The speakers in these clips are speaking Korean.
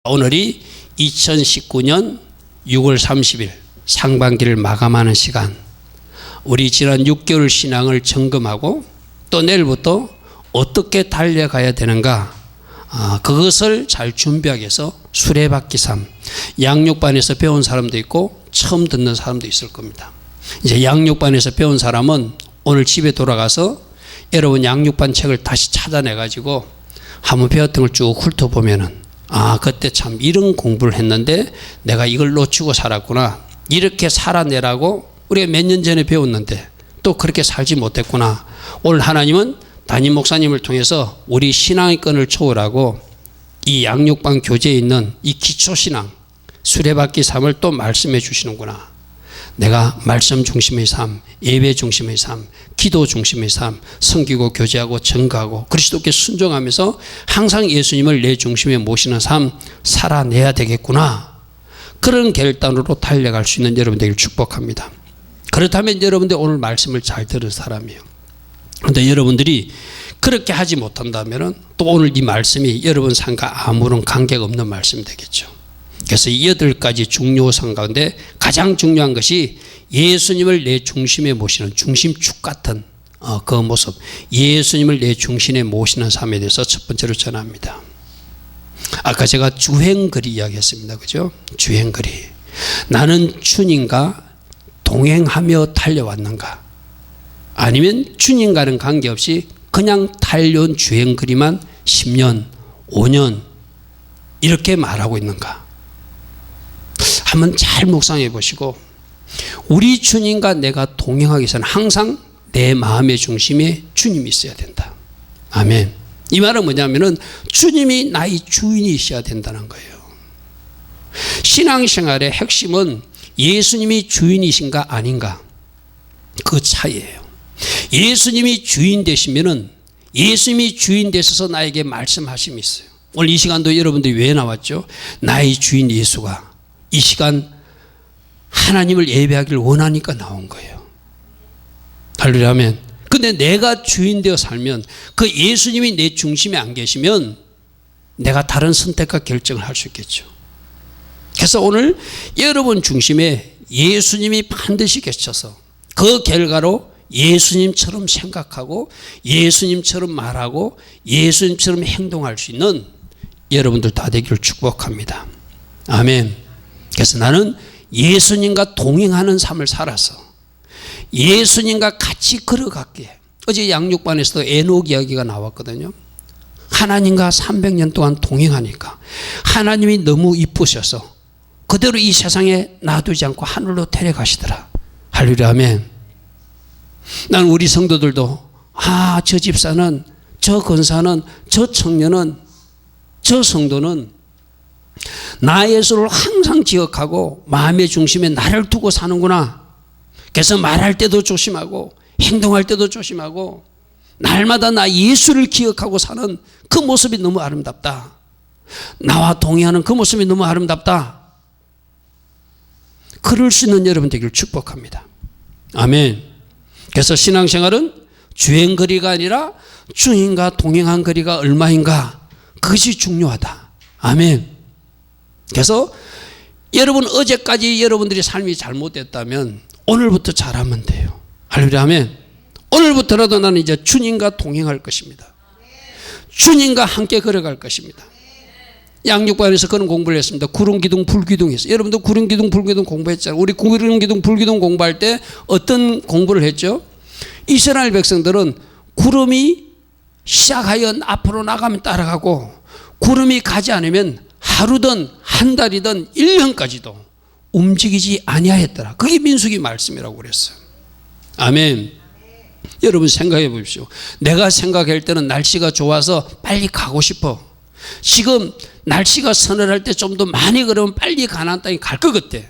오늘이 2019년 6월 30일 상반기를 마감하는 시간, 우리 지난 6개월 신앙을 점검하고 또 내일부터 어떻게 달려가야 되는가, 그것을 잘 준비하기 위해서 수레바퀴 삶, 양육반에서 배운 사람도 있고 처음 듣는 사람도 있을 겁니다. 이제 양육반에서 배운 사람은 오늘 집에 돌아가서 여러분 양육반 책을 다시 찾아내 가지고 한번 배웠던 걸 쭉 훑어보면은, 그때 참 이런 공부를 했는데 내가 이걸 놓치고 살았구나, 이렇게 살아내라고 우리가 몇 년 전에 배웠는데 또 그렇게 살지 못했구나. 오늘 하나님은 담임 목사님을 통해서 우리 신앙의 끈을 초월하고 이 양육반 교재에 있는 이 기초신앙 수레바퀴 삶을 또 말씀해 주시는구나. 내가 말씀 중심의 삶, 예배 중심의 삶, 기도 중심의 삶, 섬기고 교제하고 증거하고 그리스도께 순종하면서 항상 예수님을 내 중심에 모시는 삶 살아내야 되겠구나. 그런 결단으로 달려갈 수 있는 여러분 되기를 축복합니다. 그렇다면 여러분들 오늘 말씀을 잘 들은 사람이에요. 그런데 여러분들이 그렇게 하지 못한다면 또 오늘 이 말씀이 여러분 삶과 아무런 관계가 없는 말씀이 되겠죠. 그래서 이 8가지 중요성 가운데 가장 중요한 것이 예수님을 내 중심에 모시는 중심축 같은 그 모습, 예수님을 내 중심에 모시는 삶에 대해서 첫 번째로 전합니다. 아까 제가 주행거리 이야기했습니다. 그죠? 주행거리. 나는 주님과 동행하며 달려왔는가? 아니면 주님과는 관계없이 그냥 달려온 주행거리만 10년, 5년 이렇게 말하고 있는가? 한번 잘 묵상해 보시고, 우리 주님과 내가 동행하기 위해서는 항상 내 마음의 중심에 주님이 있어야 된다. 아멘. 이 말은 뭐냐면은 주님이 나의 주인이셔야 된다는 거예요. 신앙생활의 핵심은 예수님이 주인이신가 아닌가, 그 차이예요. 예수님이 주인 되시면은 예수님이 주인 되셔서 나에게 말씀하심이 있어요. 오늘 이 시간도 여러분들이 왜 나왔죠? 나의 주인 예수가 이 시간 하나님을 예배하기를 원하니까 나온 거예요. 할렐루야 아멘. 근데 내가 주인 되어 살면, 그 예수님이 내 중심에 안 계시면 내가 다른 선택과 결정을 할 수 있겠죠. 그래서 오늘 여러분 중심에 예수님이 반드시 계셔서 그 결과로 예수님처럼 생각하고 예수님처럼 말하고 예수님처럼 행동할 수 있는 여러분들 다 되기를 축복합니다. 아멘. 그래서 나는 예수님과 동행하는 삶을 살아서 예수님과 같이 걸어갈게. 어제 양육반에서도 에녹 이야기가 나왔거든요. 하나님과 300년 동안 동행하니까 하나님이 너무 이쁘셔서 그대로 이 세상에 놔두지 않고 하늘로 데려가시더라. 할렐루야 아멘. 난 우리 성도들도 저 집사는, 저 권사는, 저 청년은, 저 성도는 나 예수를 항상 기억하고 마음의 중심에 나를 두고 사는구나. 그래서 말할 때도 조심하고 행동할 때도 조심하고 날마다 나 예수를 기억하고 사는 그 모습이 너무 아름답다. 나와 동행하는 그 모습이 너무 아름답다. 그럴 수 있는 여러분 되기를 축복합니다. 아멘. 그래서 신앙생활은 주행거리가 아니라 주님과 동행한 거리가 얼마인가, 그것이 중요하다. 아멘. 그래서 여러분 어제까지 여러분들이 삶이 잘못됐다면 오늘부터 잘하면 돼요. 할렐루야 아멘. 오늘부터라도 나는 이제 주님과 동행할 것입니다. 주님과 함께 걸어갈 것입니다. 양육반에서 그런 공부를 했습니다. 구름기둥 불기둥에서. 여러분도 구름기둥 불기둥 공부했잖아요. 우리 구름기둥 불기둥 공부할 때 어떤 공부를 했죠? 이스라엘 백성들은 구름이 시작하여 앞으로 나가면 따라가고, 구름이 가지 않으면 하루든 한 달이든 1년까지도 움직이지 아니하였더라. 그게 민수기 말씀이라고 그랬어요. 아멘. 여러분 생각해 보십시오. 내가 생각할 때는 날씨가 좋아서 빨리 가고 싶어. 지금 날씨가 서늘할 때 좀 더 많이 걸으면 빨리 가나안 땅에 갈 것 같아.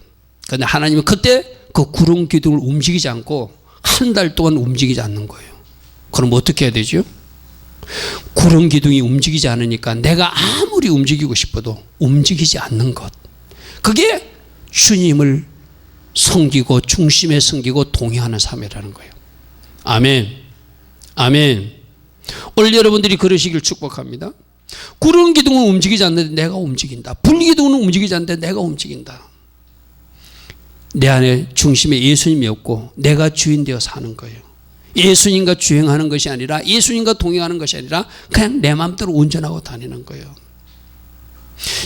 그런데 하나님은 그때 그 구름 기둥을 움직이지 않고 한 달 동안 움직이지 않는 거예요. 그럼 어떻게 해야 되죠? 구름 기둥이 움직이지 않으니까 내가 아무리 움직이고 싶어도 움직이지 않는 것, 그게 주님을 섬기고 중심에 섬기고 동행하는 삶이라는 거예요. 아멘. 아멘. 오늘 여러분들이 그러시길 축복합니다. 구름 기둥은 움직이지 않는데 내가 움직인다. 불 기둥은 움직이지 않는데 내가 움직인다. 내 안에 중심에 예수님이 없고 내가 주인 되어 사는 거예요. 예수님과 주행하는 것이 아니라, 예수님과 동행하는 것이 아니라 그냥 내 마음대로 운전하고 다니는 거예요.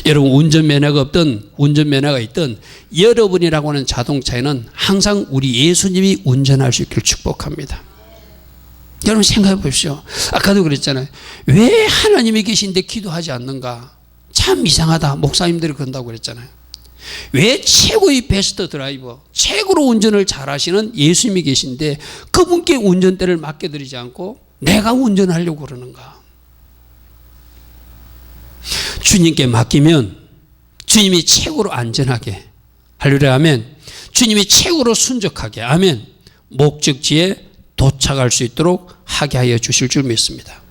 여러분, 운전면허가 없든 운전면허가 있든 여러분이라고 하는 자동차에는 항상 우리 예수님이 운전할 수 있기를 축복합니다. 여러분 생각해 보십시오. 아까도 그랬잖아요. 왜 하나님이 계신데 기도하지 않는가? 참 이상하다. 목사님들이 그런다고 그랬잖아요. 왜 최고의 베스트 드라이버, 최고로 운전을 잘하시는 예수님이 계신데 그분께 운전대를 맡겨드리지 않고 내가 운전하려고 그러는가? 주님께 맡기면 주님이 최고로 안전하게, 할렐루야 아멘, 주님이 최고로 순적하게, 아멘, 목적지에 도착할 수 있도록 하게 하여 주실 줄 믿습니다.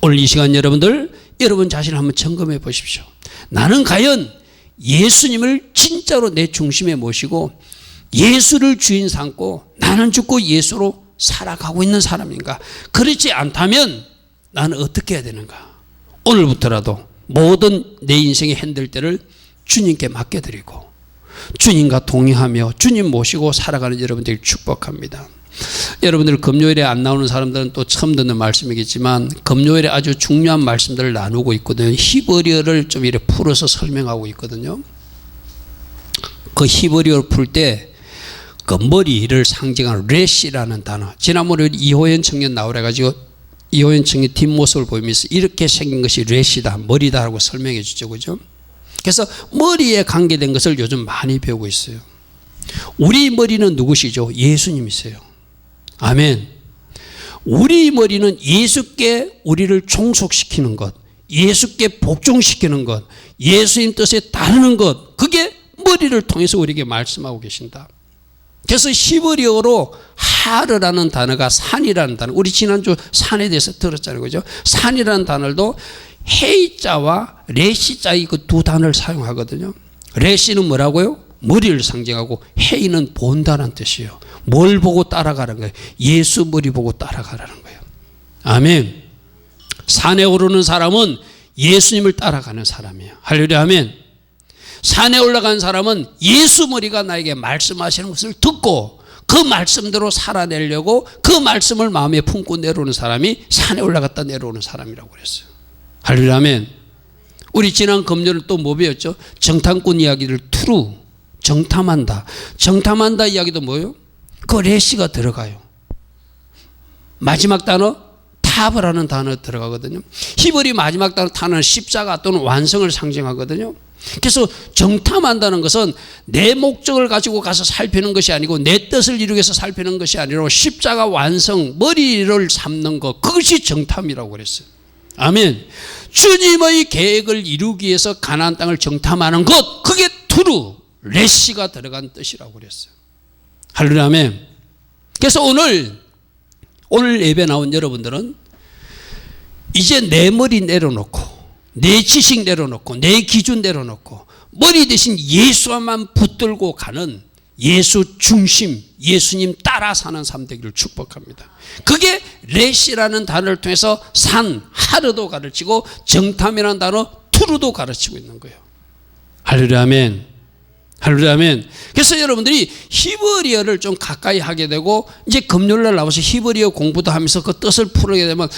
오늘 이 시간 여러분 자신을 한번 점검해 보십시오. 나는 과연 예수님을 진짜로 내 중심에 모시고 예수를 주인 삼고 나는 죽고 예수로 살아가고 있는 사람인가? 그렇지 않다면 나는 어떻게 해야 되는가? 오늘부터라도 모든 내 인생의 핸들대를 주님께 맡겨드리고 주님과 동행하며 주님 모시고 살아가는 여러분들을 축복합니다. 여러분들 금요일에 안 나오는 사람들은 또 처음 듣는 말씀이겠지만 금요일에 아주 중요한 말씀들을 나누고 있거든요. 히브리어를 좀 이렇게 풀어서 설명하고 있거든요. 그 히브리어를 풀 때 그 머리를 상징하는 레시라는 단어, 지난번에 이호연 청년 나오라 가지고 이호연 청년 뒷모습을 보이면서 이렇게 생긴 것이 레시다, 머리다라고 설명해 주죠. 그죠? 그래서 머리에 관계된 것을 요즘 많이 배우고 있어요. 우리 머리는 누구시죠? 예수님이세요. 아멘. 우리 머리는 예수께 우리를 종속시키는 것, 예수께 복종시키는 것, 예수님 뜻에 따르는 것, 그게 머리를 통해서 우리에게 말씀하고 계신다. 그래서 히브리어로 하르라는 단어가 산이라는 단어, 우리 지난주 산에 대해서 들었잖아요. 그죠? 산이라는 단어도 헤이자와 레시자의 그 두 단어를 사용하거든요. 레시는 뭐라고요? 머리를 상징하고, 헤이는 본다는 뜻이에요. 뭘 보고 따라가는 거예요? 예수 머리 보고 따라가라는 거예요. 아멘. 산에 오르는 사람은 예수님을 따라가는 사람이에요. 할렐루야 아멘. 산에 올라간 사람은 예수 머리가 나에게 말씀하시는 것을 듣고 그 말씀대로 살아내려고 그 말씀을 마음에 품고 내려오는 사람이 산에 올라갔다 내려오는 사람이라고 그랬어요. 할렐루야 아멘. 우리 지난 금요일 또 뭐 배웠죠? 정탐꾼 이야기를 투루, 정탐한다. 정탐한다 이야기도 뭐예요? 그 레시가 들어가요. 마지막 단어 타브라는 단어 들어가거든요. 히브리 마지막 단어는 십자가 또는 완성을 상징하거든요. 그래서 정탐한다는 것은 내 목적을 가지고 가서 살피는 것이 아니고 내 뜻을 이루기 위해서 살피는 것이 아니라 십자가 완성, 머리를 삼는 것, 그것이 정탐이라고 그랬어요. 아멘. 주님의 계획을 이루기 위해서 가나안 땅을 정탐하는 것, 그게 투루, 레시가 들어간 뜻이라고 그랬어요. 할렐루야 아멘. 그래서 오늘 예배 나온 여러분들은 이제 내 머리 내려놓고 내 지식 내려놓고 내 기준 내려놓고 머리 대신 예수와만 붙들고 가는 예수 중심, 예수님 따라 사는 삶 되기를 축복합니다. 그게 레시라는 단어를 통해서 산, 하르도 가르치고 정탐이라는 단어 투르도 가르치고 있는 거예요. 할렐루야 아멘. 할렐루야 아멘. 그래서 여러분들이 히브리어를 좀 가까이 하게 되고 이제 금요일날 나와서 히브리어 공부도 하면서 그 뜻을 풀게 되면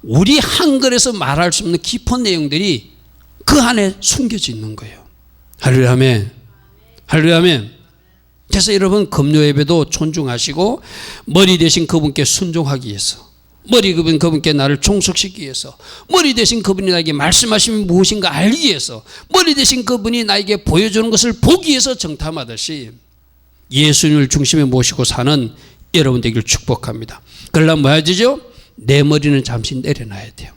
우리 한글에서 말할 수 없는 깊은 내용들이 그 안에 숨겨져 있는 거예요. 할렐루야 아멘. 할렐루야 아멘. 그래서 여러분 금요 예배도 존중하시고 머리 대신 그분께 순종하기 위해서, 머리 그분께 나를 종속시키기 위해서, 머리 대신 그분이 나에게 말씀하시면 무엇인가 알기 위해서, 머리 대신 그분이 나에게 보여주는 것을 보기 위해서 정탐하듯이 예수님을 중심에 모시고 사는 여러분 되기를 축복합니다. 그러려면 뭐 해야 되죠? 내 머리는 잠시 내려놔야 돼요.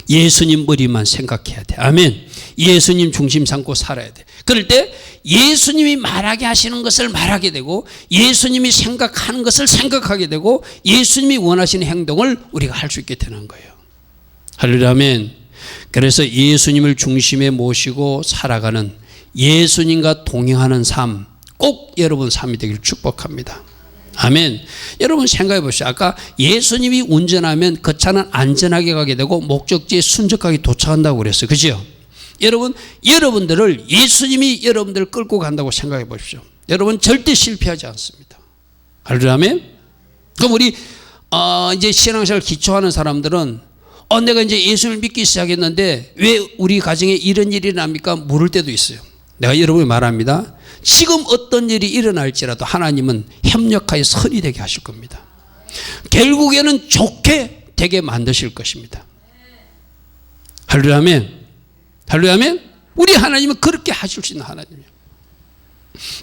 예수님 머리만 생각해야 돼. 아멘. 예수님 중심 삼고 살아야 돼. 그럴 때 예수님이 말하게 하시는 것을 말하게 되고 예수님이 생각하는 것을 생각하게 되고 예수님이 원하시는 행동을 우리가 할 수 있게 되는 거예요. 할렐루야 아멘. 그래서 예수님을 중심에 모시고 살아가는, 예수님과 동행하는 삶, 꼭 여러분 삶이 되기를 축복합니다. 아멘. 여러분 생각해 보십시오. 아까 예수님이 운전하면 그 차는 안전하게 가게 되고 목적지에 순적하게 도착한다고 그랬어요. 그죠? 여러분들을 예수님이 여러분들을 끌고 간다고 생각해 보십시오. 여러분 절대 실패하지 않습니다. 아멘. 그럼 우리 이제 신앙생활 기초하는 사람들은 내가 이제 예수를 믿기 시작했는데 왜 우리 가정에 이런 일이 납니까? 물을 때도 있어요. 내가 여러분이 말합니다. 지금 어떤 일이 일어날지라도 하나님은 협력하여 선이 되게 하실 겁니다. 결국에는 좋게 되게 만드실 것입니다. 할렐루야 아멘. 할렐루야 아멘. 우리 하나님은 그렇게 하실 수 있는 하나님이에요.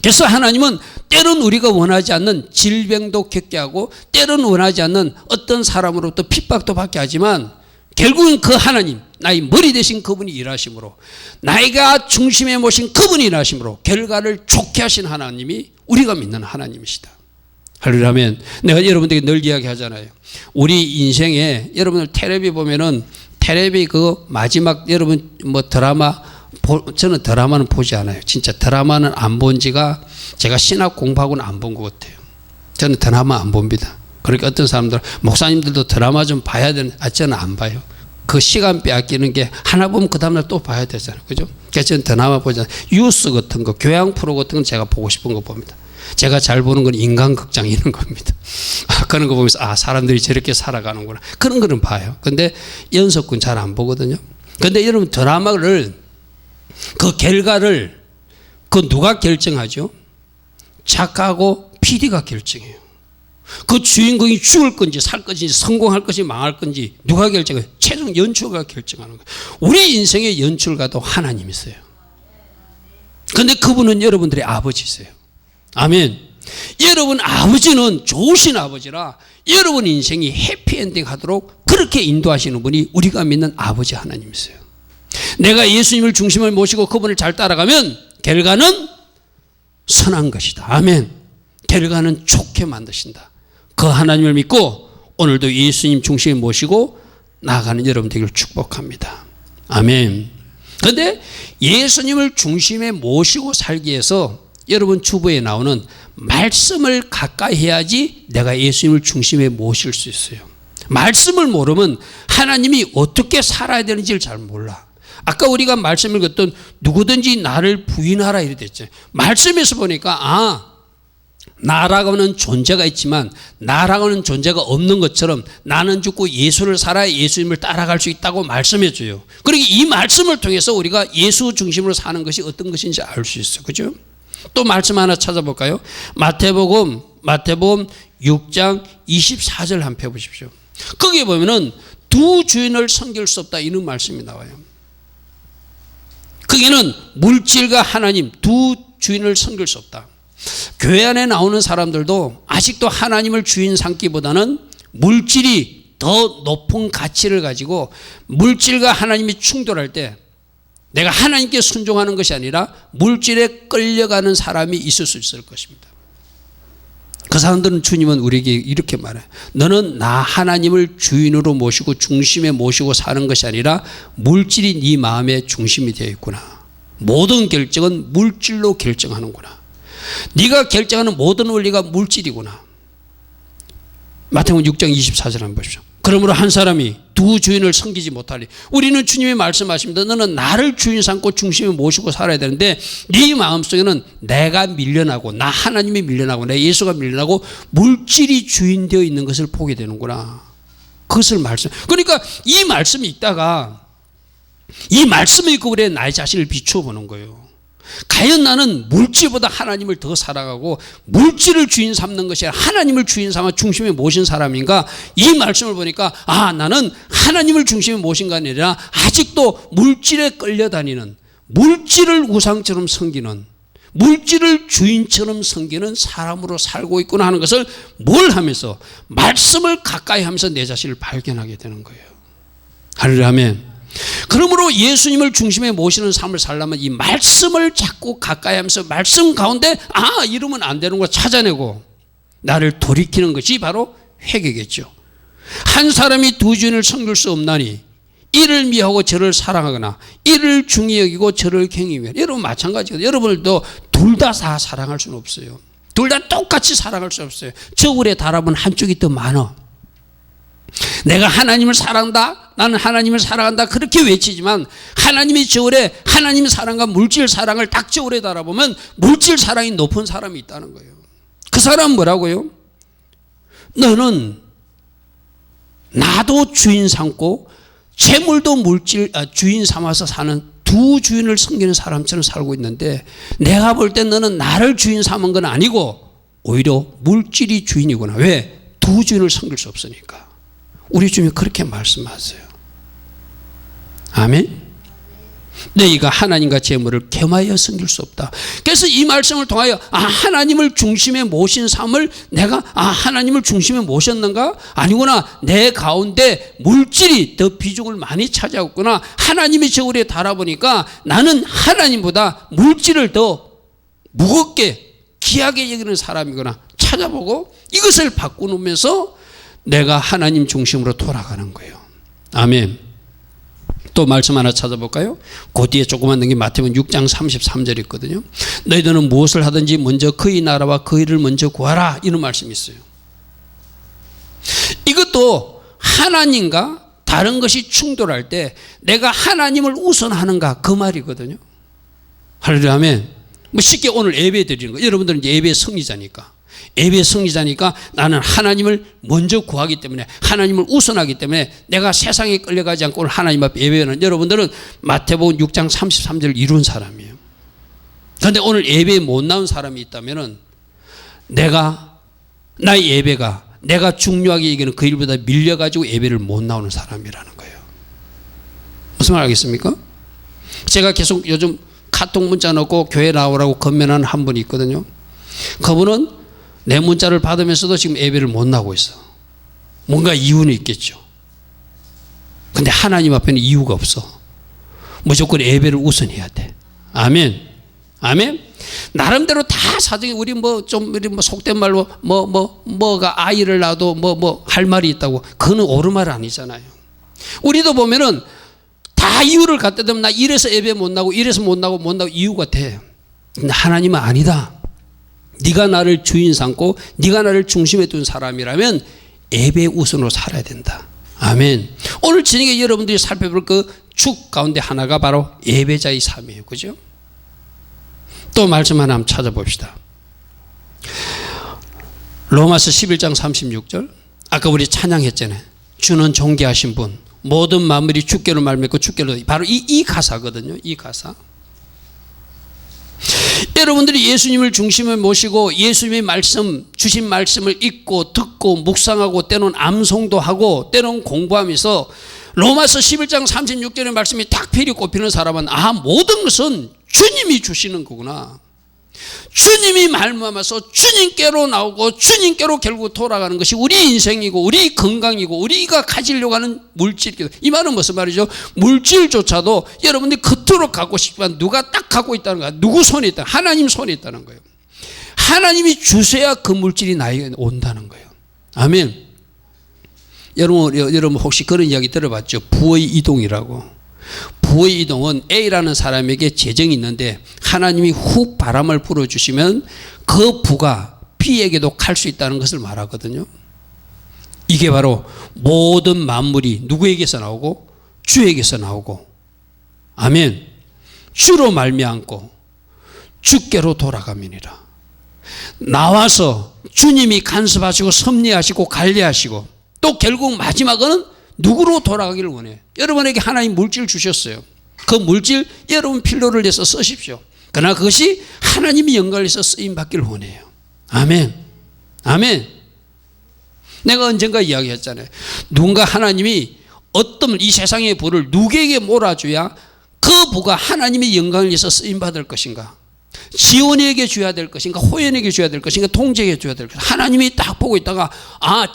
그래서 하나님은 때론 우리가 원하지 않는 질병도 겪게 하고 때론 원하지 않는 어떤 사람으로부터 핍박도 받게 하지만 결국은 그 하나님, 나의 머리 대신 그분이 일하심으로 나이가 중심에 모신 그분이 일하심으로 결과를 좋게 하신 하나님이 우리가 믿는 하나님이시다. 할렐루야 아멘. 내가 여러분들에게 늘 이야기하잖아요. 우리 인생에 여러분들 텔레비 보면은 텔레비 그 마지막 여러분 뭐 드라마 저는 드라마는 보지 않아요. 진짜 드라마는 안 본 지가 제가 신학 공부하고는 안 본 것 같아요. 저는 드라마 안 봅니다. 그러니까 어떤 사람들 목사님들도 드라마 좀 봐야 되는 저는 안 봐요. 그 시간 빼앗기는 게 하나 보면 그 다음날 또 봐야 되잖아요. 그죠? 그래서 저는 드라마 보잖아요. 뉴스 같은 거 교양 프로 같은 건 제가 보고 싶은 거 봅니다. 제가 잘 보는 건 인간극장 이런 겁니다. 그런 거 보면서 사람들이 저렇게 살아가는구나. 그런 거는 봐요. 근데 연속은 잘 안 보거든요. 근데 여러분 드라마를 그 결과를 그 누가 결정하죠? 작가하고 PD가 결정해요. 그 주인공이 죽을 건지 살 건지 성공할 것이 망할 건지 누가 결정해요? 최종 연출가가 결정하는 거예요. 우리 인생의 연출가도 하나님이세요. 그런데 그분은 여러분들의 아버지세요. 아멘. 여러분 아버지는 좋으신 아버지라 여러분 인생이 해피엔딩 하도록 그렇게 인도하시는 분이 우리가 믿는 아버지 하나님이세요. 내가 예수님을 중심을 모시고 그분을 잘 따라가면 결과는 선한 것이다. 아멘. 결과는 좋게 만드신다. 그 하나님을 믿고 오늘도 예수님 중심에 모시고 나아가는 여러분 되기를 축복합니다. 아멘. 그런데 예수님을 중심에 모시고 살기 위해서 여러분 주부에 나오는 말씀을 가까이 해야지 내가 예수님을 중심에 모실 수 있어요. 말씀을 모르면 하나님이 어떻게 살아야 되는지를 잘 몰라. 아까 우리가 말씀을 읽었던 누구든지 나를 부인하라 이랬죠. 말씀에서 보니까 나라고 하는 존재가 있지만 나라고 하는 존재가 없는 것처럼 나는 죽고 예수를 살아야 예수님을 따라갈 수 있다고 말씀해 줘요. 그러니까 이 말씀을 통해서 우리가 예수 중심으로 사는 것이 어떤 것인지 알 수 있어요. 그죠? 또 말씀 하나 찾아볼까요? 마태복음 6장 24절 한번 펴보십시오. 거기에 보면은 두 주인을 섬길 수 없다 이런 말씀이 나와요. 거기는 물질과 하나님 두 주인을 섬길 수 없다. 교회 안에 나오는 사람들도 아직도 하나님을 주인 삼기보다는 물질이 더 높은 가치를 가지고 물질과 하나님이 충돌할 때 내가 하나님께 순종하는 것이 아니라 물질에 끌려가는 사람이 있을 수 있을 것입니다. 그 사람들은 주님은 우리에게 이렇게 말해요. 너는 나 하나님을 주인으로 모시고 중심에 모시고 사는 것이 아니라 물질이 네 마음의 중심이 되어 있구나. 모든 결정은 물질로 결정하는구나. 네가 결정하는 모든 원리가 물질이구나. 마태복음 6장 24절 한번 보십시오. 그러므로 한 사람이 두 주인을 섬기지 못하리. 우리는 주님이 말씀하십니다. 너는 나를 주인 삼고 중심에 모시고 살아야 되는데 네 마음속에는 내가 밀려나고 나 하나님이 밀려나고 내 예수가 밀려나고 물질이 주인 되어 있는 것을 보게 되는구나. 그것을 말씀. 그러니까 이 말씀이 있다가 이 말씀을 읽고 우리의 나의 자신을 비추어 보는 거예요. 과연 나는 물질보다 하나님을 더 사랑하고 물질을 주인 삼는 것이 아니라 하나님을 주인 삼아 중심에 모신 사람인가? 이 말씀을 보니까 나는 하나님을 중심에 모신 게 아니라 아직도 물질에 끌려다니는 물질을 우상처럼 섬기는 물질을 주인처럼 섬기는 사람으로 살고 있구나 하는 것을 뭘 하면서 말씀을 가까이 하면서 내 자신을 발견하게 되는 거예요. 할렐루야 아멘. 그러므로 예수님을 중심에 모시는 삶을 살려면 이 말씀을 자꾸 가까이 하면서 말씀 가운데 이러면 안 되는 걸 찾아내고 나를 돌이키는 것이 바로 회개겠죠. 한 사람이 두 주인을 섬길 수 없나니 이를 미워하고 저를 사랑하거나 이를 중히 여기고 저를 경외하며. 여러분 마찬가지거든요. 여러분들도 둘 다 사랑할 수는 없어요. 둘 다 똑같이 사랑할 수 없어요. 저울에 달아본 한쪽이 더 많아. 내가 하나님을 사랑한다, 나는 하나님을 사랑한다 그렇게 외치지만 하나님의 저울에 하나님의 사랑과 물질 사랑을 딱 저울에 달아보면 물질 사랑이 높은 사람이 있다는 거예요. 그 사람은 뭐라고요? 너는 나도 주인 삼고 재물도 주인 삼아서 사는 두 주인을 섬기는 사람처럼 살고 있는데 내가 볼 땐 너는 나를 주인 삼은 건 아니고 오히려 물질이 주인이구나. 왜? 두 주인을 섬길 수 없으니까. 우리 주님이 그렇게 말씀하세요. 아멘. 너희가 하나님과 재물을 겸하여 섬길 수 없다. 그래서 이 말씀을 통하여 하나님을 중심에 모신 삶을 내가 하나님을 중심에 모셨는가? 아니구나. 내 가운데 물질이 더 비중을 많이 차지하구나. 하나님의 저울에 달아보니까 나는 하나님보다 물질을 더 무겁게 귀하게 여기는 사람이구나 찾아보고 이것을 바꾸면서 내가 하나님 중심으로 돌아가는 거예요. 아멘. 또 말씀 하나 찾아볼까요? 그 뒤에 조그만 넘기 마태복음 6장 33절 있거든요. 너희들은 무엇을 하든지 먼저 그의 나라와 그의 일을 먼저 구하라 이런 말씀이 있어요. 이것도 하나님과 다른 것이 충돌할 때 내가 하나님을 우선하는가 그 말이거든요. 할렐루야. 아멘. 뭐 쉽게 오늘 예배 드리는 거. 여러분들은 이제 예배 승리자니까. 예배 승리자니까 나는 하나님을 먼저 구하기 때문에 하나님을 우선하기 때문에 내가 세상에 끌려가지 않고 하나님 앞에 예배하는 여러분들은 마태복음 6장 33절을 이룬 사람이에요. 그런데 오늘 예배에 못 나온 사람이 있다면 나의 예배가 내가 중요하게 여기는 그 일보다 밀려가지고 예배를 못 나오는 사람이라는 거예요. 무슨 말 알겠습니까? 제가 계속 요즘 카톡 문자 넣고 교회 나오라고 건면하는 한 분이 있거든요. 그분은 내 문자를 받으면서도 지금 예배를 못 나오고 있어. 뭔가 이유는 있겠죠. 근데 하나님 앞에는 이유가 없어. 무조건 예배를 우선해야 돼. 아멘. 아멘. 나름대로 다 사정이 우리 속된 말로 뭐가 아이를 낳아도 할 말이 있다고 그거는 옳은 말 아니잖아요. 우리도 보면은 다 이유를 갖다 대면 나 이래서 예배 못 나고 이래서 못 나고 이유가 돼. 근데 하나님은 아니다. 네가 나를 주인 삼고 네가 나를 중심에 둔 사람이라면 예배 우선으로 살아야 된다. 아멘. 오늘 저녁에 여러분들이 살펴볼 그 축 가운데 하나가 바로 예배자의 삶이에요. 그죠? 또 말씀 하나 한번 찾아봅시다. 로마서 11장 36절 아까 우리 찬양했잖아요. 주는 존귀하신 분 모든 만물이 주께로 말미암고 주께로 바로 이 가사거든요. 이 가사. 여러분들이 예수님을 중심에 모시고 예수님의 말씀 주신 말씀을 읽고 듣고 묵상하고 때로는 암송도 하고 때로는 공부하면서 로마서 11장 36절의 말씀이 딱 필이 꼽히는 사람은 모든 것은 주님이 주시는 거구나. 주님이 말미암아서 주님께로 나오고 주님께로 결국 돌아가는 것이 우리 인생이고 우리 건강이고 우리가 가지려고 하는 물질이다. 이 말은 무슨 말이죠? 물질조차도 여러분들이 그토록 갖고 싶지만 누가 딱 갖고 있다는 거야. 누구 손에 있다? 하나님 손에 있다는 거예요. 하나님이 주셔야 그 물질이 나에게 온다는 거예요. 아멘. 여러분 혹시 그런 이야기 들어봤죠? 부의 이동이라고. 부의 이동은 A라는 사람에게 재정이 있는데 하나님이 훅 바람을 불어주시면 그 부가 B에게도 갈 수 있다는 것을 말하거든요. 이게 바로 모든 만물이 누구에게서 나오고 주에게서 나오고 아멘. 주로 말미암고 주께로 돌아가미니라. 나와서 주님이 간섭하시고 섭리하시고 관리하시고 또 결국 마지막은 누구로 돌아가기를 원해요. 여러분에게 하나님 물질 주셨어요. 그 물질 여러분 필요를 내서 쓰십시오. 그러나 그것이 하나님이 영광을 위해서 쓰임받기를 원해요. 아멘. 아멘. 내가 언젠가 이야기했잖아요. 누군가 하나님이 어떤 이 세상의 부를 누구에게 몰아줘야 그 부가 하나님의 영광을 위해서 쓰임받을 것인가? 지원에게 줘야 될 것인가? 호연에게 줘야 될 것인가? 동지에게 줘야 될 것인가? 하나님이 딱 보고 있다가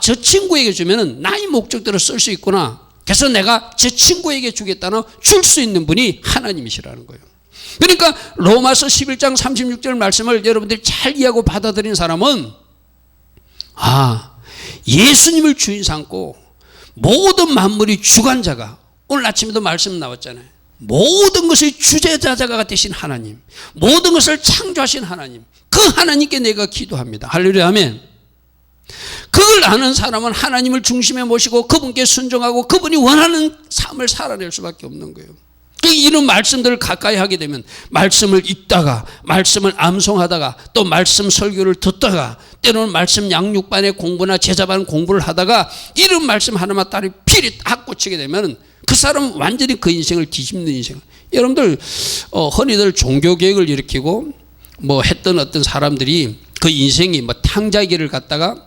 저 친구에게 주면은 나의 목적대로 쓸 수 있구나. 그래서 내가 제 친구에게 주겠다는 줄 수 있는 분이 하나님이시라는 거예요. 그러니까 로마서 11장 36절 말씀을 여러분들이 잘 이해하고 받아들인 사람은 예수님을 주인 삼고 모든 만물이 주관자가 오늘 아침에도 말씀 나왔잖아요. 모든 것의 주재자자가 되신 하나님, 모든 것을 창조하신 하나님, 그 하나님께 내가 기도합니다. 할렐루야, 아멘. 그걸 아는 사람은 하나님을 중심에 모시고 그분께 순종하고 그분이 원하는 삶을 살아낼 수밖에 없는 거예요. 이런 말씀들을 가까이 하게 되면 말씀을 읽다가, 말씀을 암송하다가, 또 말씀 설교를 듣다가, 때로는 말씀 양육반의 공부나 제자반 공부를 하다가 이런 말씀 하나만 따로 필히 딱 꽂히게 되면 그 사람은 완전히 그 인생을 뒤집는 인생. 여러분들 흔히들 종교개혁을 일으키고 뭐 했던 어떤 사람들이 그 인생이 뭐 탕자기를 갖다가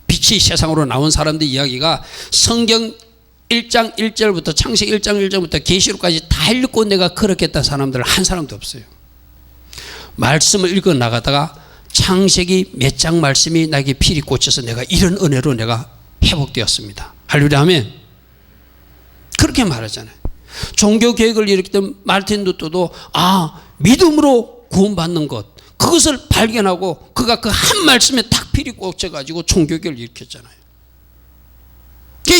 빛이 세상으로 나온 사람들 이야기가 성경 1장 1절부터 창세기 1장 1절부터 계시록까지 다 읽고 내가 그렇게 했던 사람들 한 사람도 없어요. 말씀을 읽어 나가다가 창세기 몇 장 말씀이 나에게 필히 꽂혀서 내가 이런 은혜로 내가 회복되었습니다. 할렐루야, 아멘. 그렇게 말하잖아요. 종교개혁을 일으켰던 마르틴 루터도 믿음으로 구원받는 것, 그것을 발견하고 그가 그 한 말씀에 딱 필히 꽂혀가지고 종교개혁을 일으켰잖아요.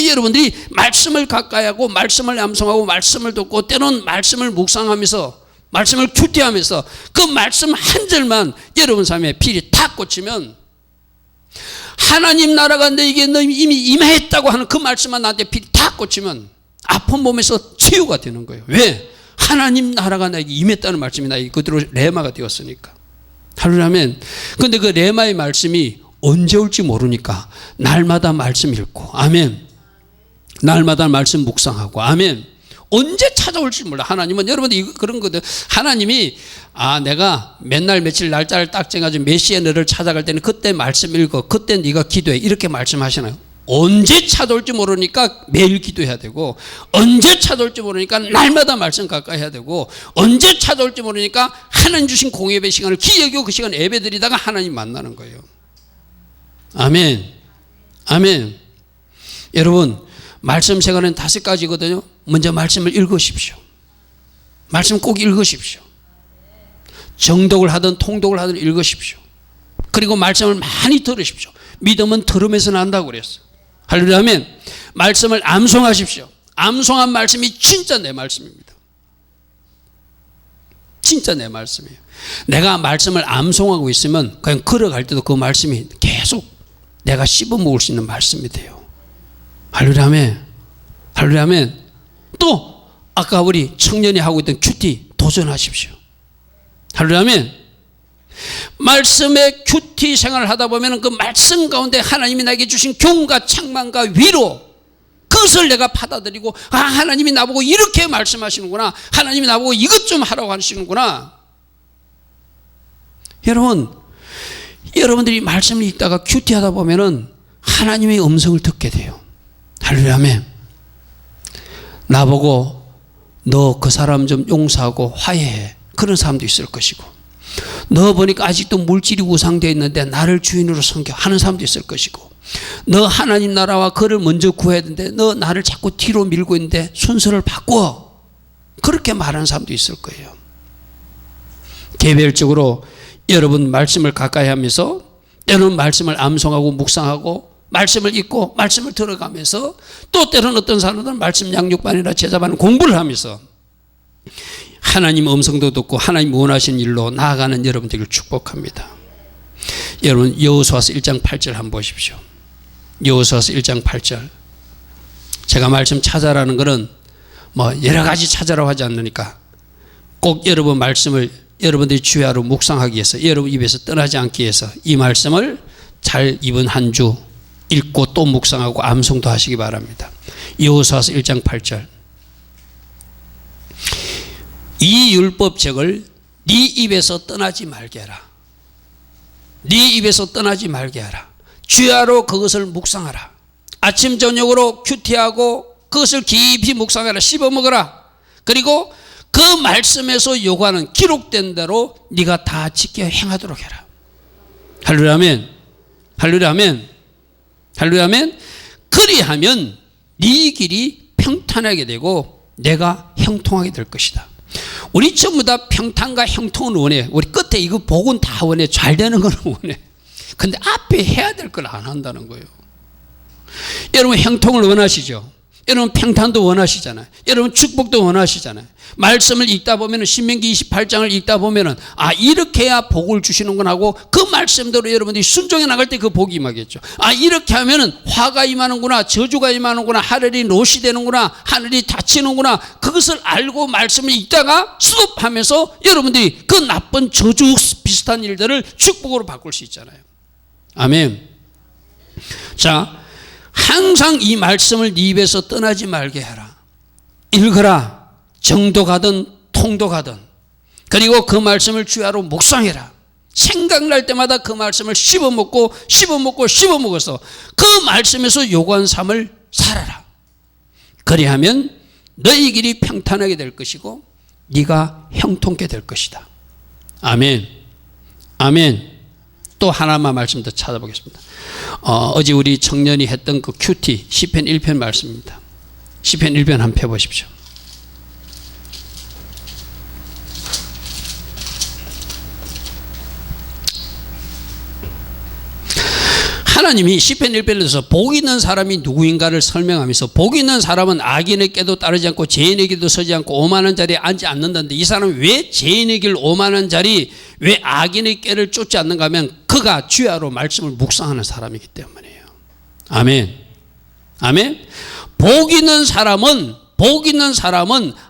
여러분들이 말씀을 가까이 하고 말씀을 암송하고 말씀을 듣고 때로는 말씀을 묵상하면서 말씀을 큐티하면서 그 말씀 한 절만 여러분 삶에 필히 탁 꽂히면 하나님 나라가 너에게 이미 임했다고 하는 그 말씀만 나한테 필히 탁 꽂히면 아픈 몸에서 치유가 되는 거예요. 왜? 하나님 나라가 나에게 임했다는 말씀이 나에게 그대로 레마가 되었으니까. 할렐루야, 아멘. 그런데 그 레마의 말씀이 언제 올지 모르니까 날마다 말씀 읽고, 아멘. 날마다 말씀 묵상하고, 아멘. 언제 찾아올지 몰라. 하나님은 여러분들 그런 거든. 하나님이 내가 맨날 며칠 날짜를 딱 정해가지고 몇 시에 너를 찾아갈 때는 그때 말씀 읽어, 그때 네가 기도해, 이렇게 말씀하시나요? 언제 찾아올지 모르니까 매일 기도해야 되고, 언제 찾아올지 모르니까 날마다 말씀 가까이 해야 되고, 언제 찾아올지 모르니까 하나님 주신 공예배 시간을 기여기고 그 시간 예배 드리다가 하나님 만나는 거예요. 아멘. 아멘. 여러분, 말씀 생활은 5가지거든요. 먼저 말씀을 읽으십시오. 말씀 꼭 읽으십시오. 정독을 하든 통독을 하든 읽으십시오. 그리고 말씀을 많이 들으십시오. 믿음은 들으면서 난다고 그랬어요. 할렐루야, 아멘. 말씀을 암송하십시오. 암송한 말씀이 진짜 내 말씀입니다. 진짜 내 말씀이에요. 내가 말씀을 암송하고 있으면 그냥 걸어갈 때도 그 말씀이 계속 내가 씹어먹을 수 있는 말씀이 돼요. 할렐루야, 아멘. 할렐루야, 아멘. 또 아까 우리 청년이 하고 있던 큐티 도전하십시오. 할렐루야, 아멘. 말씀의 큐티 생활을 하다 보면 그 말씀 가운데 하나님이 나에게 주신 교훈과 책망과 위로, 그것을 내가 받아들이고 하나님이 나보고 이렇게 말씀하시는구나, 하나님이 나보고 이것 좀 하라고 하시는구나. 여러분들이 말씀을 읽다가 큐티하다 보면 하나님의 음성을 듣게 돼요. 할렐루야, 아멘. 나보고 너 그 사람 좀 용서하고 화해해, 그런 사람도 있을 것이고, 너 보니까 아직도 물질이 우상되어 있는데 나를 주인으로 섬겨 하는 사람도 있을 것이고, 너 하나님 나라와 그를 먼저 구해야 되는데 너 나를 자꾸 뒤로 밀고 있는데 순서를 바꿔, 그렇게 말하는 사람도 있을 거예요. 개별적으로 여러분 말씀을 가까이 하면서 때로는 말씀을 암송하고 묵상하고 말씀을 읽고 말씀을 들어가면서, 또 때로는 어떤 사람들은 말씀 양육반이나 제자반 공부를 하면서 하나님 음성도 듣고 하나님 원하신 일로 나아가는 여러분들을 축복합니다. 여러분 여호수아서 1장 8절 한번 보십시오. 여호수아서 1장 8절. 제가 말씀 찾아라는 것은 뭐 여러 가지 찾아라고 하지 않으니까 꼭 여러분 말씀을 여러분들이 주야로 묵상하기 위해서, 여러분 입에서 떠나지 않기 위해서 이 말씀을 잘 이번 한 주 읽고 또 묵상하고 암송도 하시기 바랍니다. 여호수아서 1장 8절. 이 율법책을 네 입에서 떠나지 말게 하라. 네 입에서 떠나지 말게 하라. 주야로 그것을 묵상하라. 아침 저녁으로 큐티하고 그것을 깊이 묵상하라. 씹어먹어라. 그리고 그 말씀에서 요구하는 기록된 대로 네가 다 지켜 행하도록 해라. 할렐루야, 아멘. 할렐루야, 아멘. 할렐루야, 아멘. 그리하면 네 길이 평탄하게 되고 내가 형통하게 될 것이다. 우리 전부 다 평탄과 형통을 원해. 우리 끝에 이거 복은 다 원해. 잘 되는 걸 원해. 근데 앞에 해야 될 걸 안 한다는 거예요. 여러분 형통을 원하시죠? 여러분 평탄도 원하시잖아요. 여러분 축복도 원하시잖아요. 말씀을 읽다 보면은 신명기 28장을 읽다 보면은 아 이렇게 해야 복을 주시는구나 하고 그 말씀대로 여러분들이 순종해 나갈 때 그 복이 임하겠죠. 아 이렇게 하면은 화가 임하는구나, 저주가 임하는구나, 하늘이 롯이 되는구나, 하늘이 닫히는구나, 그것을 알고 말씀을 읽다가 스톱하면서 여러분들이 그 나쁜 저주 비슷한 일들을 축복으로 바꿀 수 있잖아요. 아멘. 자, 항상 이 말씀을 네 입에서 떠나지 말게 해라. 읽어라. 정도 가든 통도 가든. 그리고 그 말씀을 주야로 묵상해라. 생각날 때마다 그 말씀을 씹어먹고 씹어먹어서 그 말씀에서 요구한 삶을 살아라. 그리하면 너희 길이 평탄하게 될 것이고 네가 형통케 될 것이다. 아멘. 아멘. 또 하나만 말씀 더 찾아보겠습니다. 어제 우리 청년이 했던 그 큐티 시편 1편 말씀입니다. 시편 1편 한번 펴보십시오. 하나님이 시편 1편에서 복 있는 사람이 누구인가를 설명하면서 복 있는 사람은 악인에게도 따르지 않고 죄인에게도 서지 않고 오만한 자리에 앉지 않는다는데 이 사람은 왜 죄인에게를 오만한 자리 왜 악인에게를 쫓지 않는가 하면 그가 주야로 말씀을 묵상하는 사람이기 때문이에요. 아멘. 아멘. 복 있는 사람은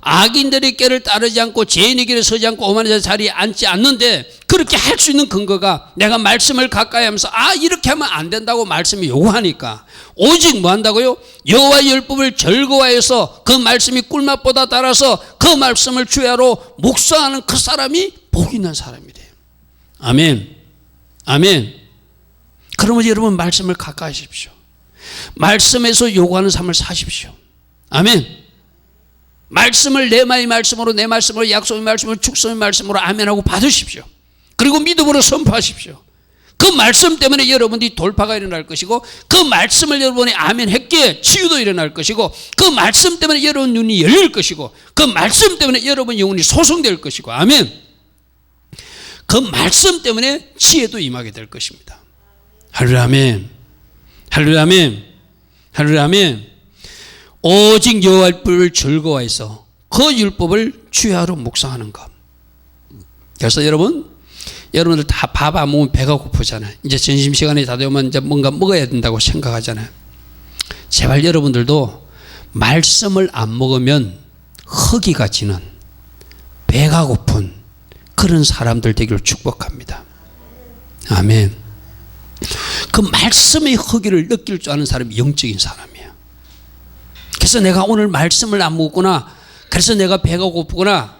악인들의 길을 따르지 않고 죄인의 길에 서지 않고 오만한 자리에 앉지 않는데 그렇게 할 수 있는 근거가 내가 말씀을 가까이 하면서 아 이렇게 하면 안 된다고 말씀이 요구하니까 오직 뭐 한다고요? 여호와의 율법을 즐거워해서 그 말씀이 꿀맛보다 달아서 그 말씀을 주야로 묵상하는 그 사람이 복 있는 사람이래요. 아멘. 아멘. 그러면 여러분 말씀을 가까이 하십시오. 말씀에서 요구하는 삶을 사십시오. 아멘. 말씀을 내 말씀으로 약속의 말씀으로 축성의 말씀으로 아멘하고 받으십시오. 그리고 믿음으로 선포하십시오. 그 말씀 때문에 여러분들이 돌파가 일어날 것이고 그 말씀을 여러분이 아멘했기에 치유도 일어날 것이고 그 말씀 때문에 여러분 눈이 열릴 것이고 그 말씀 때문에 여러분 영혼이 소성될 것이고 아멘. 그 말씀 때문에 지혜도 임하게 될 것입니다. 할렐루야 아멘. 할렐루야 아멘. 할렐루야 아멘. 오직 여호와의 율법을 즐거워해서 그 율법을 주야로 묵상하는 것. 그래서 여러분들 다 밥 안 먹으면 배가 고프잖아요. 이제 점심시간이 다 되면 이제 뭔가 먹어야 된다고 생각하잖아요. 제발 여러분들도 말씀을 안 먹으면 허기가 지는 배가 고픈 그런 사람들 되기를 축복합니다. 아멘. 그 말씀의 허기를 느낄 줄 아는 사람이 영적인 사람이에요. 그래서 내가 오늘 말씀을 안 먹었구나. 그래서 내가 배가 고프구나.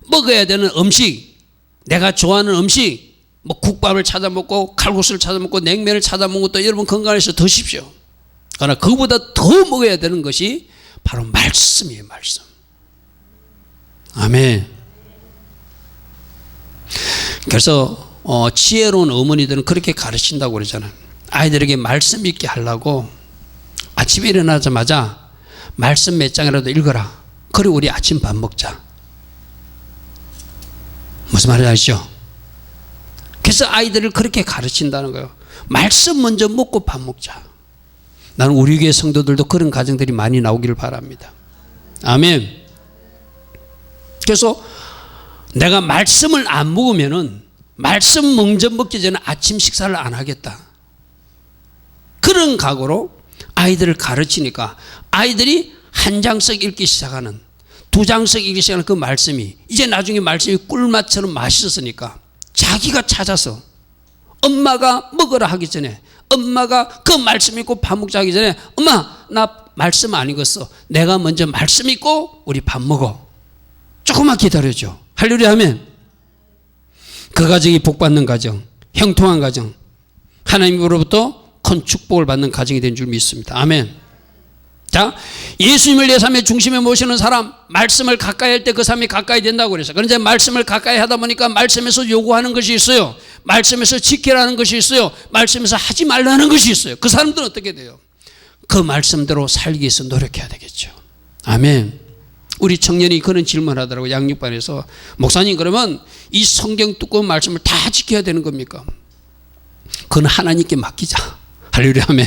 먹어야 되는 음식, 내가 좋아하는 음식, 뭐 국밥을 찾아 먹고 칼국수를 찾아 먹고 냉면을 찾아 먹고 또 여러분 건강해서 드십시오. 그러나 그보다 더 먹어야 되는 것이 바로 말씀이에요. 말씀. 아멘. 그래서 지혜로운 어머니들은 그렇게 가르친다고 그러잖아요. 아이들에게 말씀 읽게 하려고 아침에 일어나자마자 말씀 몇 장이라도 읽어라. 그리고 우리 아침 밥 먹자. 무슨 말인지 아시죠? 그래서 아이들을 그렇게 가르친다는 거예요. 말씀 먼저 먹고 밥 먹자. 나는 우리 교회 성도들도 그런 가정들이 많이 나오기를 바랍니다. 아멘. 그래서 내가 말씀을 안 먹으면은 말씀 먼저 먹기 전에 아침 식사를 안 하겠다. 그런 각오로 아이들을 가르치니까 아이들이 한 장씩 읽기 시작하는, 두 장씩 읽기 시작하는 그 말씀이 이제 나중에 말씀이 꿀맛처럼 맛있었으니까 자기가 찾아서 엄마가 먹으라 하기 전에, 엄마가 그 말씀 읽고 밥 먹자 하기 전에 엄마 나 말씀 안 읽었어. 내가 먼저 말씀 읽고 우리 밥 먹어. 조금만 기다려줘. 할렐루야 하면 그 가정이 복받는 가정, 형통한 가정, 하나님으로부터 큰 축복을 받는 가정이 된 줄 믿습니다. 아멘. 자, 예수님을 내 삶의 중심에 모시는 사람, 말씀을 가까이 할 때 그 사람이 가까이 된다고 그랬어요. 그런데 말씀을 가까이 하다 보니까 말씀에서 요구하는 것이 있어요. 말씀에서 지키라는 것이 있어요. 말씀에서 하지 말라는 것이 있어요. 그 사람들은 어떻게 돼요? 그 말씀대로 살기 위해서 노력해야 되겠죠. 아멘. 우리 청년이 그런 질문을 하더라고요. 양육반에서. 목사님, 그러면 이 성경 두꺼운 말씀을 다 지켜야 되는 겁니까? 그건 하나님께 맡기자. 할렐루야 아멘.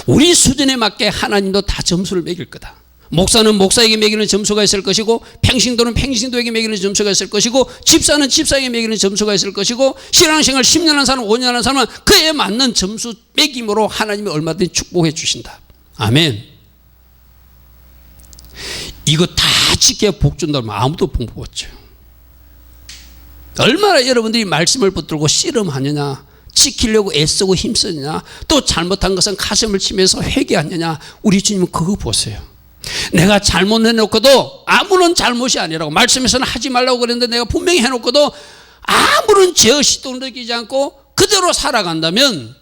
우리 수준에 맞게 하나님도 다 점수를 매길 거다. 목사는 목사에게 매기는 점수가 있을 것이고, 평신도는 평신도에게 매기는 점수가 있을 것이고, 집사는 집사에게 매기는 점수가 있을 것이고, 신앙생활 10년 한 사람, 5년 한 사람은 그에 맞는 점수 매김으로 하나님이 얼마든지 축복해 주신다. 아멘. 이거 다 지켜야 복 준다면 아무도 복 못 줘요. 얼마나 여러분들이 말씀을 붙들고 씨름하느냐, 지키려고 애쓰고 힘쓰느냐, 또 잘못한 것은 가슴을 치면서 회개하느냐. 우리 주님은 그거 보세요. 내가 잘못해놓고도 아무런 잘못이 아니라고, 말씀에서는 하지 말라고 그랬는데 내가 분명히 해놓고도 아무런 죄의식도 느끼지 않고 그대로 살아간다면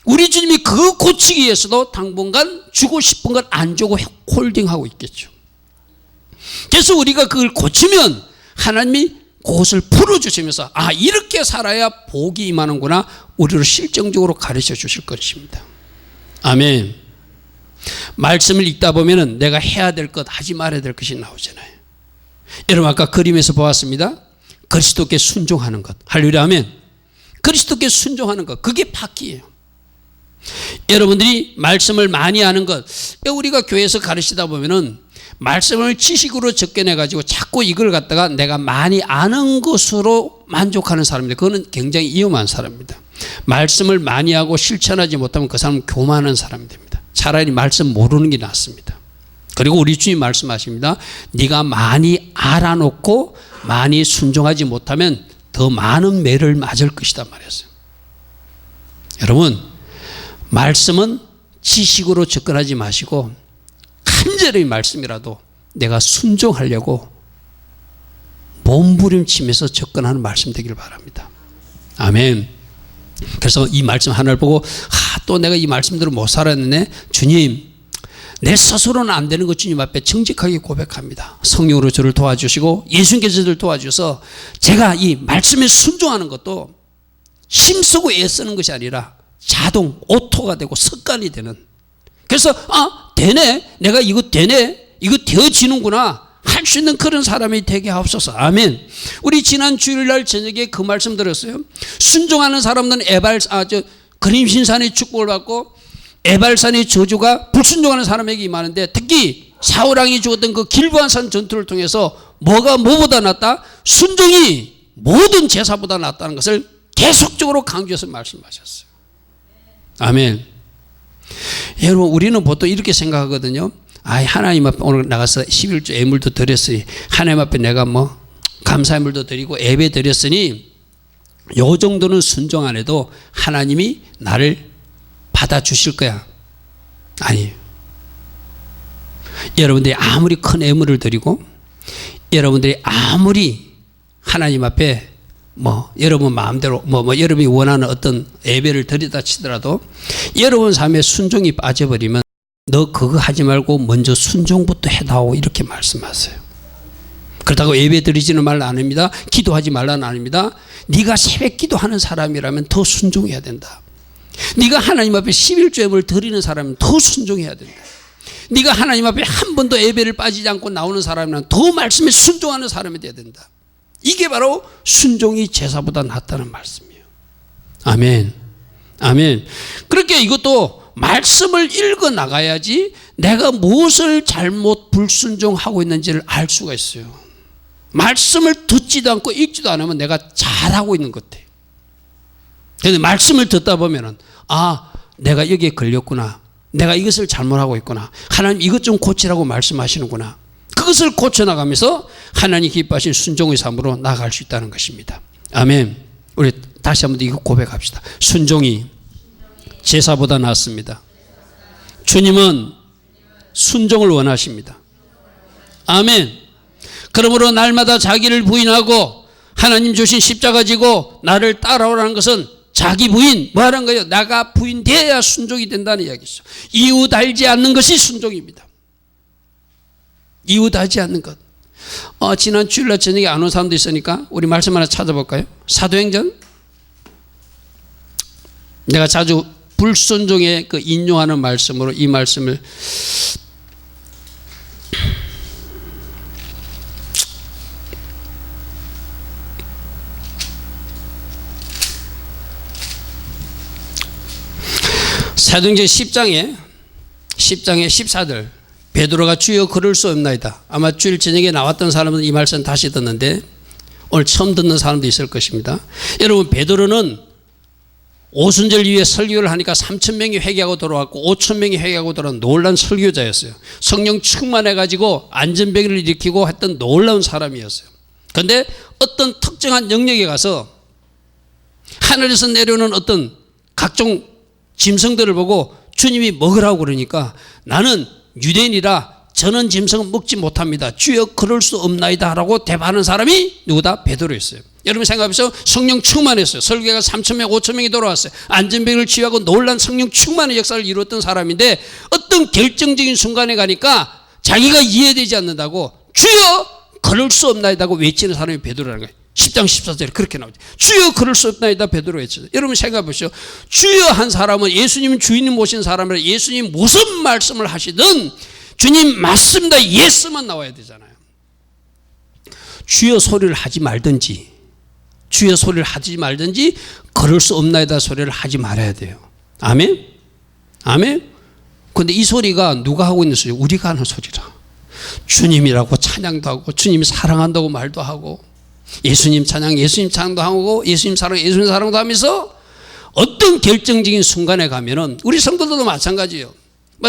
우리 주님이 그거 고치기 위해서도 당분간 주고 싶은 걸 안 주고 홀딩하고 있겠죠. 그래서 우리가 그걸 고치면 하나님이 그것을 풀어주시면서 이렇게 살아야 복이 임하는구나, 우리를 실정적으로 가르쳐 주실 것입니다. 아멘. 말씀을 읽다 보면은 내가 해야 될 것, 하지 말아야 될 것이 나오잖아요. 여러분 아까 그림에서 보았습니다. 그리스도께 순종하는 것. 할렐루야, 아멘. 그리스도께 순종하는 것, 그게 바퀴예요. 여러분들이 말씀을 많이 아는 것, 우리가 교회에서 가르치다 보면은 말씀을 지식으로 접근해 가지고 자꾸 이걸 갖다가 내가 많이 아는 것으로 만족하는 사람입니다. 그거는 굉장히 위험한 사람입니다. 말씀을 많이 하고 실천하지 못하면 그 사람은 교만한 사람이 됩니다. 차라리 말씀 모르는 게 낫습니다. 그리고 우리 주님 말씀하십니다. 네가 많이 알아놓고 많이 순종하지 못하면 더 많은 매를 맞을 것이다 말했어요. 여러분, 말씀은 지식으로 접근하지 마시고 간절히 말씀이라도 내가 순종하려고 몸부림치면서 접근하는 말씀 되기를 바랍니다. 아멘. 그래서 이 말씀 하나를 보고 또 내가 이 말씀대로 못 살았네. 주님, 내 스스로는 안 되는 것 주님 앞에 정직하게 고백합니다. 성령으로 저를 도와주시고 예수님께서 저를 도와주셔서 제가 이 말씀에 순종하는 것도 힘쓰고 애쓰는 것이 아니라 자동 오토가 되고 습관이 되는, 그래서 되네, 내가 이거 되네, 이거 되어지는구나 할 수 있는 그런 사람이 되게 하옵소서. 아멘. 우리 지난 주일날 저녁에 그 말씀 들었어요. 순종하는 사람들은 그림신산의 축복을 받고 에발산의 저주가 불순종하는 사람에게 임하는데, 특히 사울왕이 죽었던 그 길보안산 전투를 통해서 뭐가 뭐보다 낫다? 순종이 모든 제사보다 낫다는 것을 계속적으로 강조해서 말씀하셨어요. 아멘. 여러분, 우리는 보통 이렇게 생각하거든요. 하나님 앞에 오늘 나가서 11조 예물도 드렸으니, 하나님 앞에 내가 감사예물도 드리고 예배 드렸으니 요 정도는 순종 안 해도 하나님이 나를 받아주실 거야. 아니에요. 여러분들이 아무리 큰 예물을 드리고 여러분들이 아무리 하나님 앞에 여러분 마음대로 여러분이 원하는 어떤 예배를 드리다 치더라도 여러분 삶에 순종이 빠져버리면 너 그거 하지 말고 먼저 순종부터 해다오, 이렇게 말씀하세요. 그렇다고 예배 드리지는 말라 안 합니다. 기도하지 말라는 아닙니다. 네가 새벽 기도하는 사람이라면 더 순종해야 된다. 네가 하나님 앞에 11조예물을 드리는 사람은 더 순종해야 된다. 네가 하나님 앞에 한 번도 예배를 빠지지 않고 나오는 사람이라면 더 말씀에 순종하는 사람이 돼야 된다. 이게 바로 순종이 제사보다 낫다는 말씀이에요. 아멘. 아멘. 그렇게 이것도 말씀을 읽어 나가야지 내가 무엇을 잘못 불순종하고 있는지를 알 수가 있어요. 말씀을 듣지도 않고 읽지도 않으면 내가 잘하고 있는 것 같아요. 그런데 말씀을 듣다 보면은 내가 여기에 걸렸구나, 내가 이것을 잘못하고 있구나, 하나님 이것 좀 고치라고 말씀하시는구나, 그것을 고쳐나가면서 하나님 기뻐하신 순종의 삶으로 나아갈 수 있다는 것입니다. 아멘. 우리 다시 한번 이거 고백합시다. 순종이 제사보다 낫습니다. 주님은 순종을 원하십니다. 아멘. 그러므로 날마다 자기를 부인하고 하나님 주신 십자가 지고 나를 따라오라는 것은 자기 부인 뭐하는 거예요? 나가 부인돼야 순종이 된다는 이야기죠. 이웃 알지 않는 것이 순종입니다. 이웃 알지 않는 것. 지난 주일날 저녁에 안 온 사람도 있으니까 우리 말씀 하나 찾아볼까요? 사도행전. 내가 자주 불순종에 인용하는 말씀으로 이 말씀을 사도행전 10장에 10장의 14절 베드로가 주여 그럴 수 없나이다. 아마 주일 저녁에 나왔던 사람은 이 말씀 다시 듣는데 오늘 처음 듣는 사람도 있을 것입니다. 여러분 베드로는 오순절 이후에 설교를 하니까 3,000명이 회개하고 돌아왔고 5,000명이 회개하고 돌아온 놀라운 설교자였어요. 성령 충만해가지고 안전병을 일으키고 했던 놀라운 사람이었어요. 그런데 어떤 특정한 영역에 가서 하늘에서 내려오는 어떤 각종 짐승들을 보고 주님이 먹으라고 그러니까 나는 유대인이라 저는 짐승은 먹지 못합니다. 주여 그럴 수 없나이다 라고 대답하는 사람이 누구다? 베드로였어요. 여러분 생각해보세요. 성령 충만했어요. 설교가 3,000명 5,000명이 돌아왔어요. 안전병을 치유하고 놀란 성령 충만의 역사를 이루었던 사람인데 어떤 결정적인 순간에 가니까 자기가 이해되지 않는다고 주여 그럴 수 없나이다고 외치는 사람이 베드로라는 거예요. 10장 14절에 그렇게 나오죠. 주여 그럴 수 없나이다 베드로 외치죠. 여러분 생각해 보시죠. 주여 한 사람은 예수님 주인님 모신 사람이라 예수님 무슨 말씀을 하시든 주님 맞습니다 예스만 나와야 되잖아요. 주여 소리를 하지 말든지 주여 소리를 하지 말든지 그럴 수 없나이다 소리를 하지 말아야 돼요. 아멘? 아멘? 근데 이 소리가 누가 하고 있는 소리예요? 우리가 하는 소리라. 주님이라고 찬양도 하고 주님이 사랑한다고 말도 하고 예수님 찬양 예수님 찬양도 하고 예수님 사랑 예수님 사랑도 하면서 어떤 결정적인 순간에 가면은 우리 성도들도 마찬가지예요.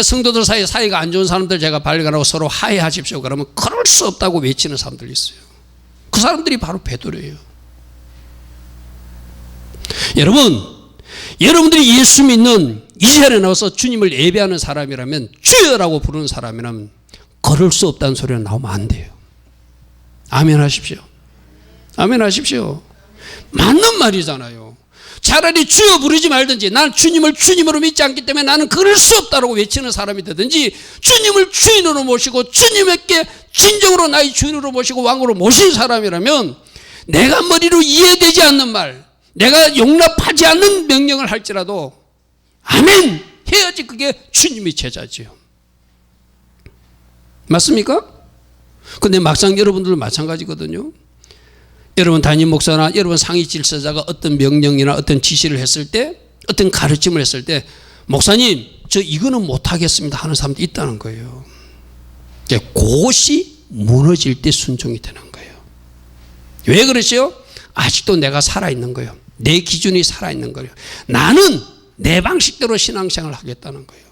성도들 사이에 사이가 안 좋은 사람들 제가 발견하고 서로 화해하십시오 그러면 그럴 수 없다고 외치는 사람들이 있어요. 그 사람들이 바로 베드로예요. 여러분들이 예수 믿는 이 자리에 나와서 주님을 예배하는 사람이라면 주여라고 부르는 사람이라면 그럴 수 없다는 소리가 나오면 안 돼요. 아멘 하십시오. 아멘 하십시오. 맞는 말이잖아요. 차라리 주여 부르지 말든지 난 주님을 주님으로 믿지 않기 때문에 나는 그럴 수 없다고 외치는 사람이 되든지 주님을 주인으로 모시고 주님에게 진정으로 나의 주인으로 모시고 왕으로 모신 사람이라면 내가 머리로 이해되지 않는 말 내가 용납하지 않는 명령을 할지라도 아멘 해야지 그게 주님의 제자지요. 맞습니까? 근데 막상 여러분들도 마찬가지거든요. 여러분 담임 목사나 여러분 상위 질서자가 어떤 명령이나 어떤 지시를 했을 때 어떤 가르침을 했을 때 목사님 저 이거는 못하겠습니다 하는 사람도 있다는 거예요. 그것이 무너질 때 순종이 되는 거예요. 왜 그러시요? 아직도 내가 살아있는 거예요. 내 기준이 살아있는 거예요. 나는 내 방식대로 신앙생활을 하겠다는 거예요.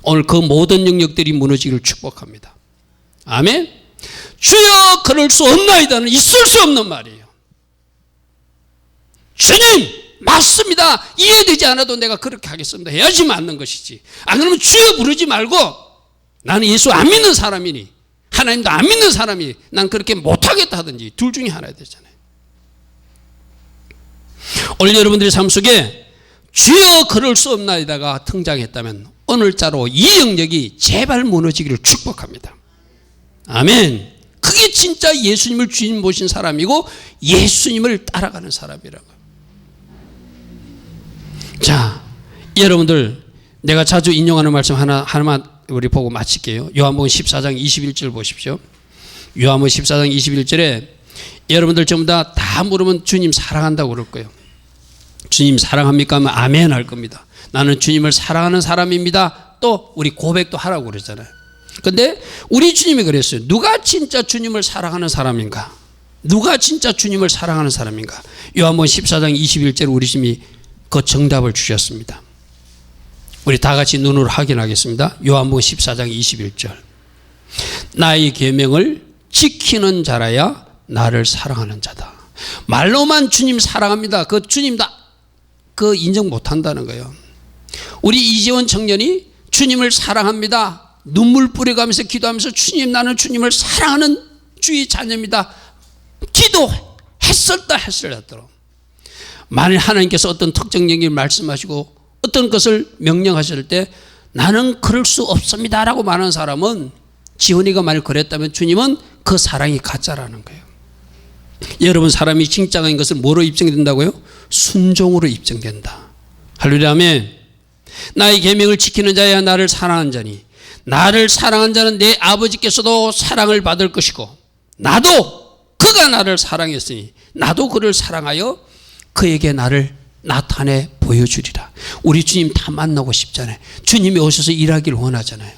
오늘 그 모든 영역들이 무너지기를 축복합니다. 아멘. 주여 그럴 수 없나이다는 있을 수 없는 말이에요. 주님 맞습니다 이해되지 않아도 내가 그렇게 하겠습니다 해야지 맞는 것이지 안 그러면 주여 부르지 말고 나는 예수 안 믿는 사람이니 하나님도 안 믿는 사람이 난 그렇게 못하겠다 하든지 둘 중에 하나야 되잖아요. 오늘 여러분들의 삶 속에 주여 그럴 수 없나이다가 등장했다면 오늘자로 이 영역이 제발 무너지기를 축복합니다. 아멘. 그게 진짜 예수님을 주인 모신 사람이고 예수님을 따라가는 사람이라고. 자, 여러분들 내가 자주 인용하는 말씀 하나만 우리 보고 마칠게요. 요한복음 14장 21절 보십시오. 요한복음 14장 21절에 여러분들 전부 다 물으면 주님 사랑한다고 그럴 거예요. 주님 사랑합니까? 하면 아멘 할 겁니다. 나는 주님을 사랑하는 사람입니다. 또 우리 고백도 하라고 그러잖아요. 근데 우리 주님이 그랬어요. 누가 진짜 주님을 사랑하는 사람인가? 누가 진짜 주님을 사랑하는 사람인가? 요한복음 14장 21절 우리 주님이 그 정답을 주셨습니다. 우리 다 같이 눈으로 확인하겠습니다. 요한복음 14장 21절 나의 계명을 지키는 자라야 나를 사랑하는 자다. 말로만 주님 사랑합니다. 그 주님 그 인정 못한다는 거예요. 우리 이재원 청년이 주님을 사랑합니다. 눈물 뿌려가면서 기도하면서 주님 나는 주님을 사랑하는 주의 자녀입니다. 기도했었다 했더라도 만일 하나님께서 어떤 특정 영역을 말씀하시고 어떤 것을 명령하실 때 나는 그럴 수 없습니다 라고 말하는 사람은 지원이가 만일 그랬다면 주님은 그 사랑이 가짜라는 거예요. 여러분 사람이 진짜인 것을 뭐로 입증된다고요? 순종으로 입증된다. 할렐루야 아멘. 나의 계명을 지키는 자야 나를 사랑하는 자니 나를 사랑한 자는 내 아버지께서도 사랑을 받을 것이고 나도 그가 나를 사랑했으니 나도 그를 사랑하여 그에게 나를 나타내 보여주리라. 우리 주님 다 만나고 싶잖아요. 주님이 오셔서 일하기를 원하잖아요.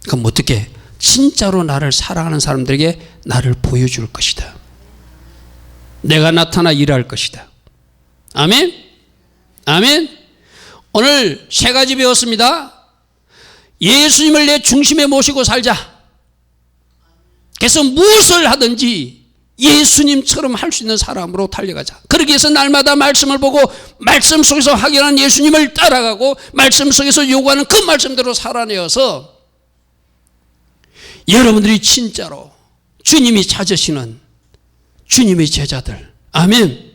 그럼 어떻게? 진짜로 나를 사랑하는 사람들에게 나를 보여줄 것이다. 내가 나타나 일할 것이다. 아멘? 아멘? 오늘 세 가지 배웠습니다. 예수님을 내 중심에 모시고 살자. 그래서 무엇을 하든지 예수님처럼 할 수 있는 사람으로 달려가자. 그러기 위해서 날마다 말씀을 보고 말씀 속에서 확인한 예수님을 따라가고 말씀 속에서 요구하는 그 말씀대로 살아내어서 여러분들이 진짜로 주님이 찾으시는 주님의 제자들, 아멘.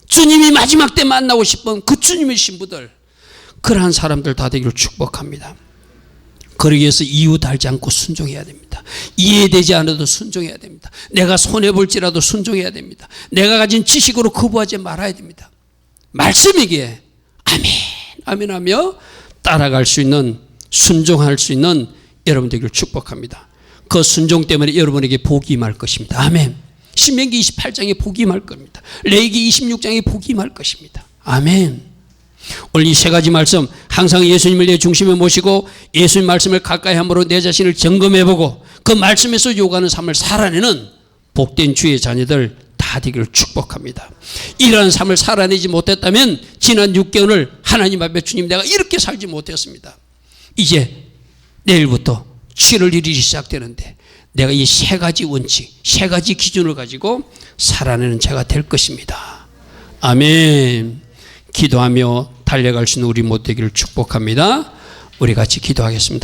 주님이 마지막 때 만나고 싶은 그 주님의 신부들, 그러한 사람들 다 되기를 축복합니다. 그러기 위해서 이유 달지 않고 순종해야 됩니다. 이해되지 않아도 순종해야 됩니다. 내가 손해볼지라도 순종해야 됩니다. 내가 가진 지식으로 거부하지 말아야 됩니다. 말씀이기에 아멘 아멘 하며 따라갈 수 있는, 순종할 수 있는 여러분 되기를 축복합니다. 그 순종 때문에 여러분에게 복이 임할 것입니다. 아멘. 신명기 28장에 복이 임할 겁니다. 레위기 26장에 복이 임할 것입니다. 아멘. 오늘 이 세 가지 말씀, 항상 예수님을 내 중심에 모시고 예수님 말씀을 가까이 함으로 내 자신을 점검해보고 그 말씀에서 요구하는 삶을 살아내는 복된 주의 자녀들 다 되기를 축복합니다. 이러한 삶을 살아내지 못했다면 지난 6개월을 하나님 앞에 주님 내가 이렇게 살지 못했습니다. 이제 내일부터 7월 1일이 시작되는데 내가 이 세 가지 원칙, 세 가지 기준을 가지고 살아내는 자가 될 것입니다. 아멘. 기도하며 달려갈 수 있는 우리 모두 되기를 축복합니다. 우리 같이 기도하겠습니다.